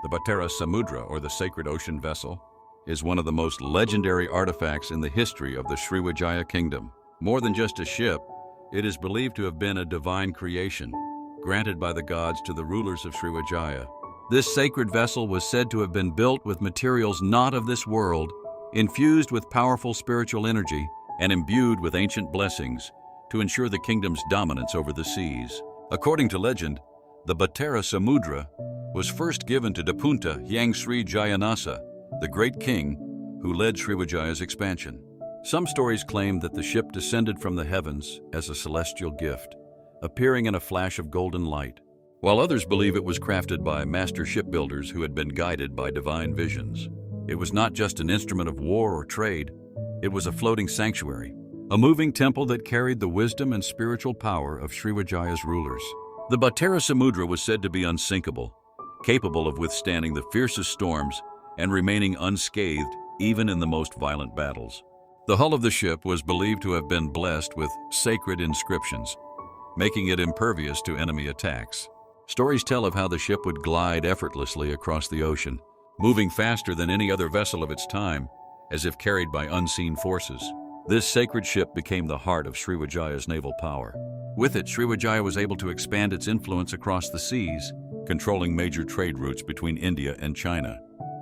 The Bahtera Samudra, or the Sacred Ocean Vessel, is one of the most legendary artifacts in the history of the Sriwijaya Kingdom. More than just a ship, it is believed to have been a divine creation, granted by the gods to the rulers of Sriwijaya. This sacred vessel was said to have been built with materials not of this world, infused with powerful spiritual energy, and imbued with ancient blessings to ensure the kingdom's dominance over the seas. According to legend, the Bahtera Samudra was first given to Dapunta Hyang Sriwijayanasa, the great king who led Sriwijaya's expansion. Some stories claim that the ship descended from the heavens as a celestial gift, appearing in a flash of golden light, while others believe it was crafted by master shipbuilders who had been guided by divine visions. It was not just an instrument of war or trade, it was a floating sanctuary, a moving temple that carried the wisdom and spiritual power of Sriwijaya's rulers. The Bahtera Samudra was said to be unsinkable, capable of withstanding the fiercest storms and remaining unscathed even in the most violent battles. The hull of the ship was believed to have been blessed with sacred inscriptions, making it impervious to enemy attacks. Stories tell of how the ship would glide effortlessly across the ocean, moving faster than any other vessel of its time, as if carried by unseen forces. This sacred ship became the heart of Sriwijaya's naval power. With it, Sriwijaya was able to expand its influence across the seas, controlling major trade routes between India and China.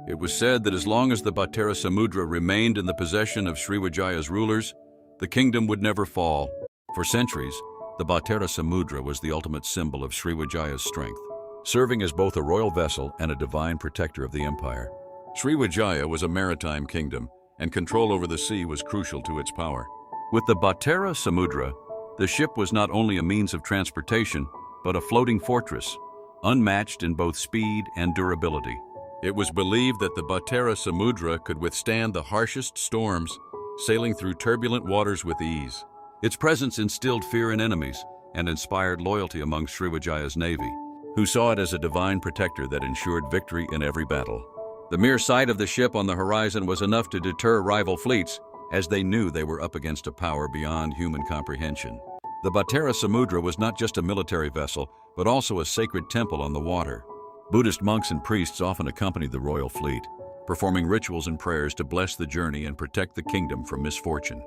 It was said that as long as the Bahtera Samudra remained in the possession of Sriwijaya's rulers, the kingdom would never fall. For centuries, the Bahtera Samudra was the ultimate symbol of Sriwijaya's strength, serving as both a royal vessel and a divine protector of the empire. Sriwijaya was a maritime kingdom, and control over the sea was crucial to its power. With the Bahtera Samudra, the ship was not only a means of transportation, but a floating fortress, unmatched in both speed and durability. It was believed that the Bahtera Samudra could withstand the harshest storms, sailing through turbulent waters with ease. Its presence instilled fear in enemies and inspired loyalty among Sriwijaya's navy, who saw it as a divine protector that ensured victory in every battle. The mere sight of the ship on the horizon was enough to deter rival fleets, as they knew they were up against a power beyond human comprehension. The Bahtera Samudra was not just a military vessel, but also a sacred temple on the water. Buddhist monks and priests often accompanied the royal fleet, performing rituals and prayers to bless the journey and protect the kingdom from misfortune.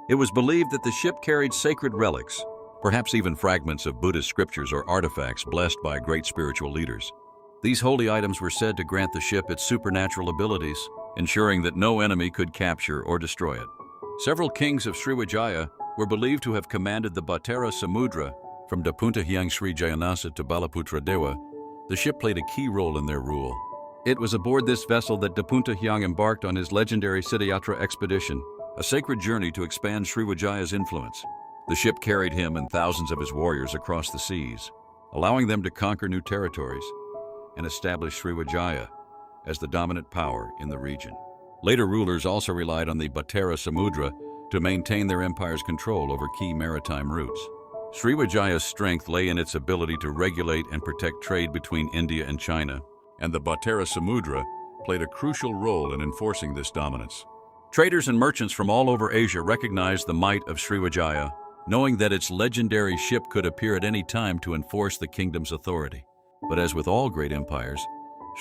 It was believed that the ship carried sacred relics, perhaps even fragments of Buddhist scriptures or artifacts blessed by great spiritual leaders. These holy items were said to grant the ship its supernatural abilities, ensuring that no enemy could capture or destroy it. Several kings of Sriwijaya were believed to have commanded the Bahtera Samudra. From Dapunta Hyang Sriwijayanasa to Balaputra Dewa, the ship played a key role in their rule. It was aboard this vessel that Dapunta Hyang embarked on his legendary Siddhayatra expedition, a sacred journey to expand Sriwijaya's influence. The ship carried him and thousands of his warriors across the seas, allowing them to conquer new territories and establish Sriwijaya as the dominant power in the region. Later rulers also relied on the Bahtera Samudra to maintain their empire's control over key maritime routes. Sriwijaya's strength lay in its ability to regulate and protect trade between India and China, and the Bahtera Samudra played a crucial role in enforcing this dominance. Traders and merchants from all over Asia recognized the might of Sriwijaya, knowing that its legendary ship could appear at any time to enforce the kingdom's authority. But as with all great empires,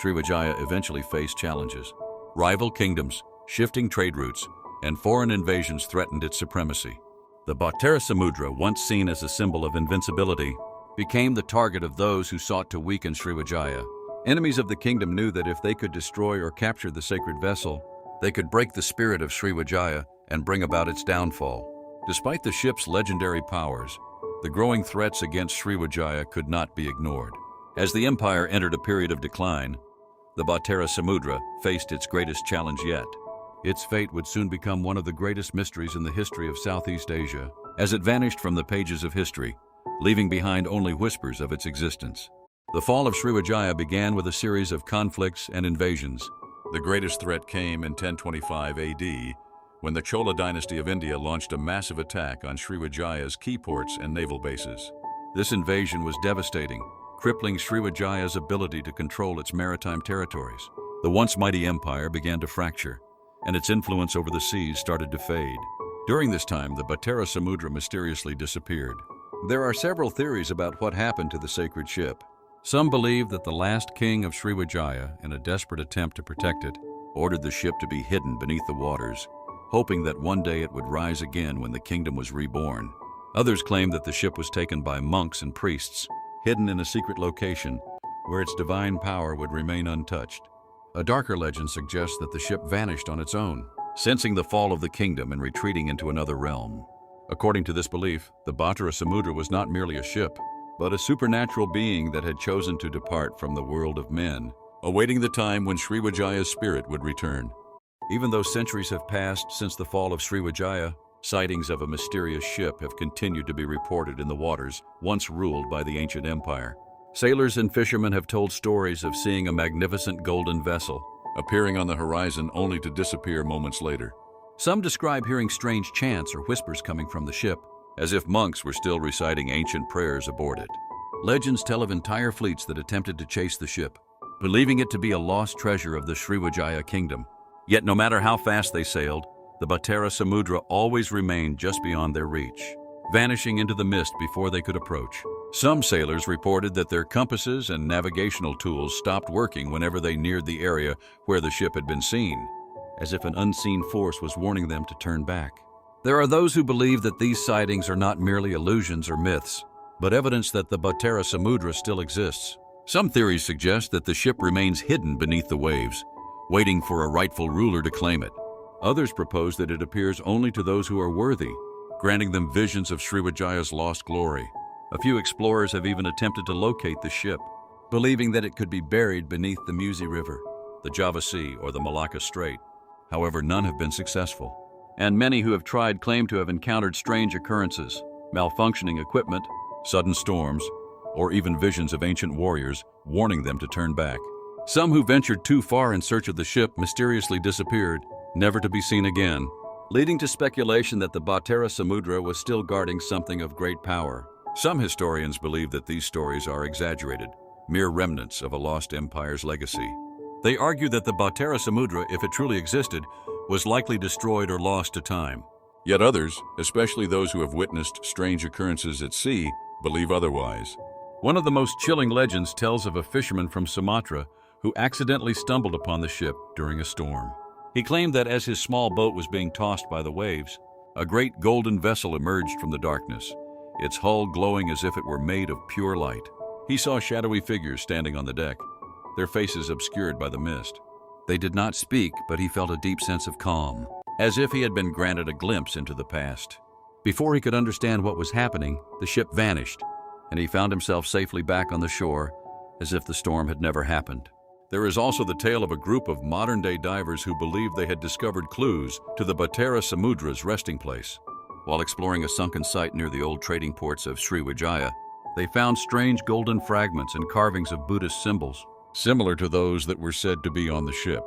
Sriwijaya eventually faced challenges. Rival kingdoms, shifting trade routes, and foreign invasions threatened its supremacy. The Bahtera Samudra, once seen as a symbol of invincibility, became the target of those who sought to weaken Sriwijaya. Enemies of the kingdom knew that if they could destroy or capture the sacred vessel, they could break the spirit of Sriwijaya and bring about its downfall. Despite the ship's legendary powers, the growing threats against Sriwijaya could not be ignored. As the empire entered a period of decline, the Bahtera Samudra faced its greatest challenge yet. Its fate would soon become one of the greatest mysteries in the history of Southeast Asia, as it vanished from the pages of history, leaving behind only whispers of its existence. The fall of Sriwijaya began with a series of conflicts and invasions. The greatest threat came in 1025 AD, when the Chola dynasty of India launched a massive attack on Sriwijaya's key ports and naval bases. This invasion was devastating, crippling Sriwijaya's ability to control its maritime territories. The once mighty empire began to fracture, and its influence over the seas started to fade. During this time, the Bahtera Samudra mysteriously disappeared. There are several theories about what happened to the sacred ship. Some believe that the last king of Sriwijaya, in a desperate attempt to protect it, ordered the ship to be hidden beneath the waters, hoping that one day it would rise again when the kingdom was reborn. Others claim that the ship was taken by monks and priests, hidden in a secret location where its divine power would remain untouched. A darker legend suggests that the ship vanished on its own, sensing the fall of the kingdom and retreating into another realm. According to this belief, the Bahtera Samudra was not merely a ship, but a supernatural being that had chosen to depart from the world of men, awaiting the time when Sriwijaya's spirit would return. Even though centuries have passed since the fall of Sriwijaya, sightings of a mysterious ship have continued to be reported in the waters once ruled by the ancient empire. Sailors and fishermen have told stories of seeing a magnificent golden vessel appearing on the horizon only to disappear moments later. Some describe hearing strange chants or whispers coming from the ship, as if monks were still reciting ancient prayers aboard it. Legends tell of entire fleets that attempted to chase the ship, believing it to be a lost treasure of the Sriwijaya kingdom. Yet no matter how fast they sailed, the Bahtera Samudra always remained just beyond their reach, vanishing into the mist before they could approach. Some sailors reported that their compasses and navigational tools stopped working whenever they neared the area where the ship had been seen, as if an unseen force was warning them to turn back. There are those who believe that these sightings are not merely illusions or myths, but evidence that the Bahtera Samudra still exists. Some theories suggest that the ship remains hidden beneath the waves, waiting for a rightful ruler to claim it. Others propose that it appears only to those who are worthy, granting them visions of Sriwijaya's lost glory. A few explorers have even attempted to locate the ship, believing that it could be buried beneath the Musi River, the Java Sea, or the Malacca Strait. However, none have been successful, and many who have tried claim to have encountered strange occurrences, malfunctioning equipment, sudden storms, or even visions of ancient warriors warning them to turn back. Some who ventured too far in search of the ship mysteriously disappeared, never to be seen again, leading to speculation that the Bahtera Samudra was still guarding something of great power. Some historians believe that these stories are exaggerated, mere remnants of a lost empire's legacy. They argue that the Bahtera Samudra, if it truly existed, was likely destroyed or lost to time. Yet others, especially those who have witnessed strange occurrences at sea, believe otherwise. One of the most chilling legends tells of a fisherman from Sumatra who accidentally stumbled upon the ship during a storm. He claimed that as his small boat was being tossed by the waves, a great golden vessel emerged from the darkness, its hull glowing as if it were made of pure light. He saw shadowy figures standing on the deck, their faces obscured by the mist. They did not speak, but he felt a deep sense of calm, as if he had been granted a glimpse into the past. Before he could understand what was happening, the ship vanished, and he found himself safely back on the shore, as if the storm had never happened. There is also the tale of a group of modern-day divers who believed they had discovered clues to the Bahtera Samudra's resting place. While exploring a sunken site near the old trading ports of Sriwijaya, they found strange golden fragments and carvings of Buddhist symbols, similar to those that were said to be on the ship.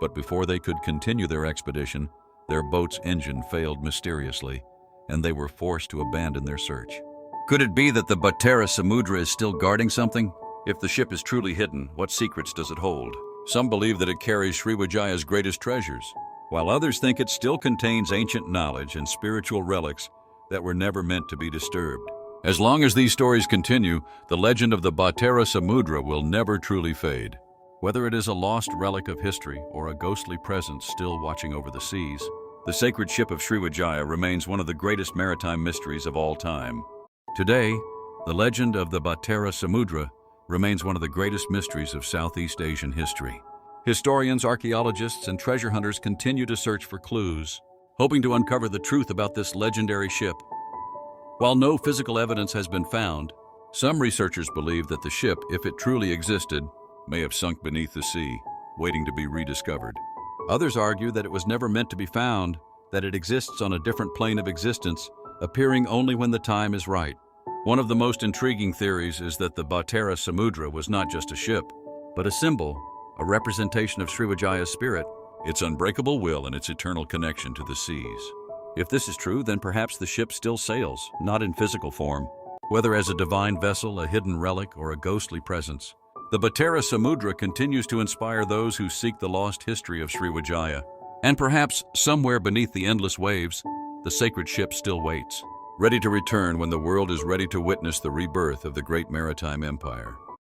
But before they could continue their expedition, their boat's engine failed mysteriously, and they were forced to abandon their search. Could it be that the Bahtera Samudra is still guarding something? If the ship is truly hidden, what secrets does it hold? Some believe that it carries Sriwijaya's greatest treasures, while others think it still contains ancient knowledge and spiritual relics that were never meant to be disturbed. As long as these stories continue, the legend of the Bahtera Samudra will never truly fade. Whether it is a lost relic of history or a ghostly presence still watching over the seas, the sacred ship of Sriwijaya remains one of the greatest maritime mysteries of all time. Today, the legend of the Bahtera Samudra remains one of the greatest mysteries of Southeast Asian history. Historians, archaeologists, and treasure hunters continue to search for clues, hoping to uncover the truth about this legendary ship. While no physical evidence has been found, some researchers believe that the ship, if it truly existed, may have sunk beneath the sea, waiting to be rediscovered. Others argue that it was never meant to be found, that it exists on a different plane of existence, appearing only when the time is right. One of the most intriguing theories is that the Bahtera Samudra was not just a ship, but a symbol, a representation of Sriwijaya's spirit, its unbreakable will and its eternal connection to the seas. If this is true, then perhaps the ship still sails, not in physical form. Whether as a divine vessel, a hidden relic, or a ghostly presence, the Bahtera Samudra continues to inspire those who seek the lost history of Sriwijaya. And perhaps somewhere beneath the endless waves, the sacred ship still waits, ready to return when the world is ready to witness the rebirth of the great maritime empire.